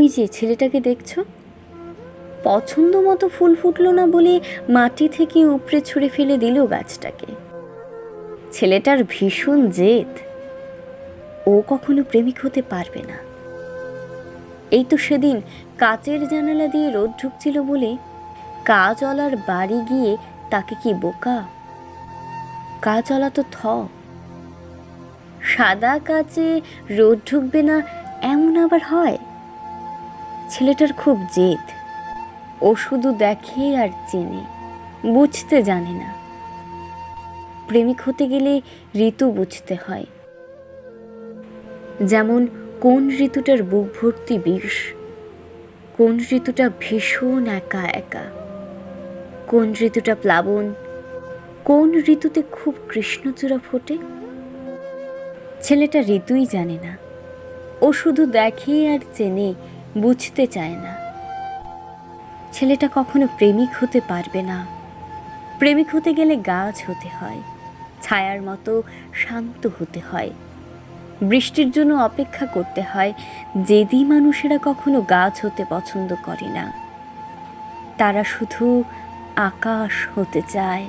ওই যে ছেলেটাকে দেখছো, পছন্দ মতো ফুল ফুটলো না বলে মাটি থেকে উপড়ে ছুঁড়ে ফেলে দিল গাছটাকে। ছেলেটার ভীষণ জেদ, ও কখনো প্রেমিক হতে পারবে না। এই তো সেদিন কাচের জানালা দিয়ে রোদ ঢুকছিল বলে কাজওয়ালার বাড়ি গিয়ে তাকে কি বোকা। কাজওয়ালা তো সাদা কাচে রোদ ঢুকবে না এমন আবার হয়? ছেলেটার খুব জেদ, ও শুধু দেখে আর চেনে, বুঝতে জানে না। প্রেমিক হতে গেলে ঋতু বুঝতে হয়, যেমন কোন ঋতুটার বুক ভর্তি বিষ, কোন ঋতুটা ভীষণ একা একা, কোন ঋতুটা প্লাবন, কোন ঋতুতে খুব কৃষ্ণচূড়া ফোটে। ছেলেটা ঋতুই জানে না, ও শুধু দেখে আর চেনে, বুঝতে চায় না। ছেলেটা কখনো প্রেমিক হতে পারবে না। প্রেমিক হতে গেলে গাছ হতে হয়, ছায়ার মতো শান্ত হতে হয়, বৃষ্টির জন্য অপেক্ষা করতে হয়। জেদি মানুষেরা কখনো গাছ হতে পছন্দ করে না, তারা শুধু আকাশ হতে চায়।